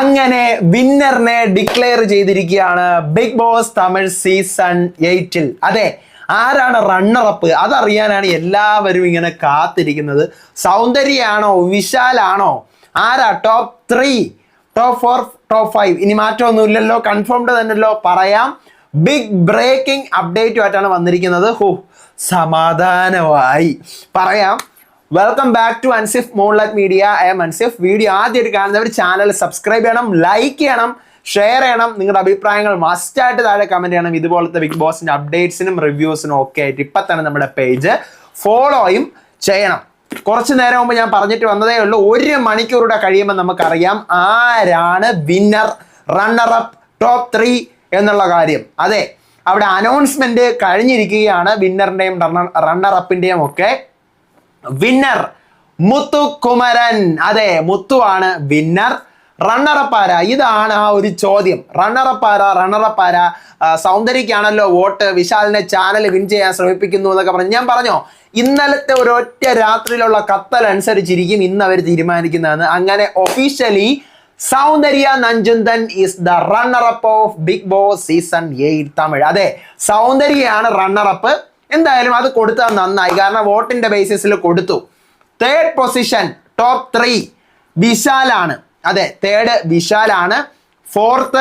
അങ്ങനെ വിന്നറിനെ ഡിക്ലെയർ ചെയ്തിരിക്കുകയാണ് big boss Tamil season 8-ൽ. അതെ, ആരാണ് റണ്ണറപ്പ് അതറിയാനാണ് എല്ലാവരും ഇങ്ങനെ കാത്തിരിക്കുന്നത്. സൗന്ദര്യാണോ, വിശാലാണോ, ആരാ ടോപ്പ് 3, ടോപ്പ് 4, ടോപ്പ് 5? ഇനി മാറ്റമൊന്നുമില്ലല്ലോ, കൺഫേംഡ് തന്നെയല്ലോ. പറയാം, ബിഗ് ബ്രേക്കിംഗ് അപ്ഡേറ്റുമായിട്ടാണ് വന്നിരിക്കുന്നത്. സമാധാനമായി പറയാം. Welcome back to Ansif Moonlight Media. I'm Ansif. Video ആദ്യമായിട്ട് കാണുന്നവർ ചാനൽ സബ്സ്ക്രൈബ് ചെയ്യണം, ലൈക്ക് ചെയ്യണം, ഷെയർ ചെയ്യണം. നിങ്ങളുടെ അഭിപ്രായങ്ങൾ മസ്റ്റായിട്ട് താഴെ കമന്റ് ചെയ്യണം. ഇതുപോലത്തെ ബിഗ് ബോസിന്റെ അപ്ഡേറ്റ്സിനും റിവ്യൂസിനും ഒക്കെ ആയിട്ട് ഇപ്പം തന്നെ നമ്മുടെ പേജ് ഫോളോയും ചെയ്യണം. കുറച്ച് നേരം മുമ്പ് ഞാൻ പറഞ്ഞിട്ട് വന്നതേ ഉള്ളൂ, 1 മണിക്കൂറുടെ കഴിയുമ്പോൾ നമുക്കറിയാം ആരാണ് വിന്നർ, റണ്ണറപ്പ്, ടോപ്പ് 3 എന്നുള്ള കാര്യം. അതെ, അവിടെ അനൗൺസ്മെന്റ് കഴിഞ്ഞിരിക്കുകയാണ്. വിന്നറിന്റെയും റണ്ണറപ്പിന്റെയും ഒക്കെ. വിന്നർ മുത്തു കുമരൻ. അതെ, മുത്തു ആണ് വിന്നർ. റണ്ണറപ്പ് ആരാ? ഇതാണ് ആ ഒരു ചോദ്യം. റണ്ണറപ്പ് ആരാ? സൗന്ദര്യക്കാണല്ലോ വോട്ട്. വിശാലിനെ ചാനൽ വിൻ ചെയ്യാൻ ശ്രമിപ്പിക്കുന്നു എന്നൊക്കെ പറഞ്ഞു. ഞാൻ പറഞ്ഞോ, ഇന്നലത്തെ ഒരൊറ്റ രാത്രിയിലുള്ള കത്തൽ അനുസരിച്ചിരിക്കും ഇന്ന് അവർ തീരുമാനിക്കുന്നതെന്ന്. അങ്ങനെ officially Soundarya Nanjundan is the runner up of Bigg Boss season 8 Tamil. അതെ, സൗന്ദര്യയാണ് റണ്ണറപ്പ്. എന്തായാലും അത് കൊടുത്താൽ നന്നായി, കാരണം വോട്ടിന്റെ ബേസിസിൽ കൊടുത്തു. 3rd position top 3 വിശാലാണ്. അതെ, 3rd വിശാലാണ്. 4th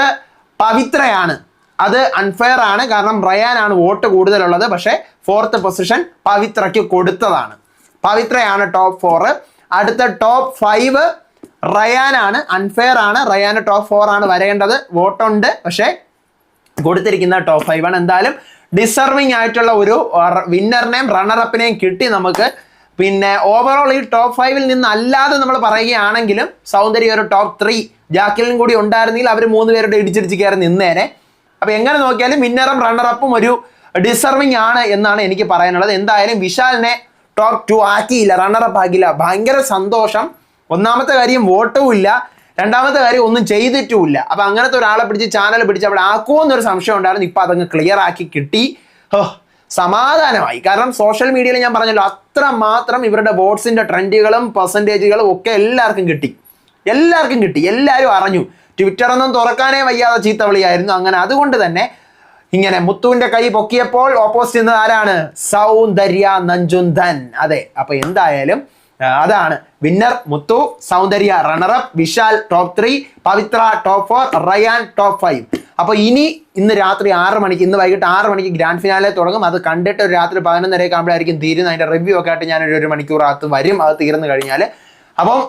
പവിത്രയാണ്. അത് അൺഫെയർ ആണ്, കാരണം റയാനാണ് വോട്ട് കൂടുതലുള്ളത്. പക്ഷേ 4th പൊസിഷൻ പവിത്രയ്ക്ക് കൊടുത്തതാണ്. പവിത്രയാണ് ടോപ്പ് 4. അടുത്ത ടോപ്പ് 5 റയാനാണ്. അൺഫെയർ ആണ്. റയാന് ടോപ്പ് 4 ആണ് വരേണ്ടത്. വോട്ടുണ്ട്, പക്ഷേ കൊടുത്തിരിക്കുന്ന ടോപ്പ് 5 ആണ്. എന്തായാലും ഡിസർവിങ് ആയിട്ടുള്ള ഒരു വിന്നറിനെയും റണ്ണറപ്പിനെയും കിട്ടി നമുക്ക്. പിന്നെ ഓവറോൾ ഈ ടോപ്പ് 5-ൽ നിന്ന് അല്ലാതെ നമ്മൾ പറയുകയാണെങ്കിലും സൗന്ദര്യ ഒരു ടോപ്പ് 3, ജാക്കിലും കൂടി ഉണ്ടായിരുന്നെങ്കിൽ അവർ 3 പേരുടെ ഇടിച്ചിടിച്ച് കയറി നിന്നേനെ. അപ്പൊ എങ്ങനെ നോക്കിയാലും വിന്നറും റണ്ണറപ്പും ഒരു ഡിസർവിങ് ആണ് എന്നാണ് എനിക്ക് പറയാനുള്ളത്. എന്തായാലും വിശാലിനെ ടോപ്പ് 2 ആക്കിയില്ല, റണ്ണറപ്പ് ആക്കിയില്ല. ഭയങ്കര സന്തോഷം. ഒന്നാമത്തെ കാര്യം വോട്ടും ഇല്ല, രണ്ടാമത്തെ കാര്യം ഒന്നും ചെയ്തിട്ടുമില്ല. അപ്പൊ അങ്ങനത്തെ ഒരാളെ പിടിച്ച് ചാനൽ പിടിച്ച് അവിടെ ആക്കുമോ എന്നൊരു സംശയം ഉണ്ടായിരുന്നു. ഇപ്പൊ അതങ്ങ് ക്ലിയർ ആക്കി കിട്ടി. സമാധാനമായി. കാരണം സോഷ്യൽ മീഡിയയിൽ ഞാൻ പറഞ്ഞല്ലോ, അത്ര മാത്രം ഇവരുടെ വോട്ട്സിന്റെ ട്രെൻഡുകളും പെർസെൻറ്റേജുകളും ഒക്കെ എല്ലാവർക്കും കിട്ടി. എല്ലാവരും അറിഞ്ഞു. ട്വിറ്ററൊന്നും തുറക്കാനേ വയ്യാതെ ചീത്തവിളിയായിരുന്നു. അങ്ങനെ അതുകൊണ്ട് തന്നെ ഇങ്ങനെ മുത്തുവിന്റെ കൈ പൊക്കിയപ്പോൾ ഓപ്പോസിറ്റ് ചെയ്യുന്നത് ആരാണ്? സൗന്ദര്യ നഞ്ചുന്ദൻ. അതെ, അപ്പൊ എന്തായാലും അതാണ് വിന്നർ. മുത്തു, സൗന്ദര്യ റണ്ണറപ്പ്, വിശാൽ ടോപ്പ് 3, പവിത്ര ടോപ്പ് 4, റയാൻ ടോപ്പ് 5. അപ്പൊ ഇന്ന് രാത്രി 6 മണിക്ക്, ഇന്ന് വൈകിട്ട് 6 മണിക്ക് ഗ്രാൻഡ് ഫിനാലെ തുടങ്ങും. അത് കണ്ടിട്ട് ഒരു രാത്രി 11:30 ആകുമ്പോഴായിരിക്കും തീരുന്നത്. അതിന്റെ റിവ്യൂ ഒക്കെ ആയിട്ട് ഞാൻ 1 മണിക്കൂറകത്ത് വരും, അത് തീർന്നു കഴിഞ്ഞാൽ. അപ്പം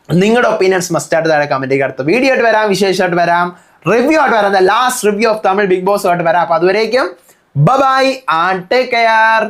നിങ്ങളുടെ ഒപ്പീനിയൻസ് മസ്റ്റായിട്ട് താഴെ കമന്റ് ചെയ്യുക. അടുത്ത വീഡിയോ ആയിട്ട് വരാം, വിശേഷമായിട്ട് വരാം, റിവ്യൂ ആയിട്ട് വരാം, last review of Tamil Bigg Boss ആയിട്ട് വരാം. അപ്പൊ അതുവരേക്കും ബൈ ആൻഡ് ടേക്ക് കെയർ.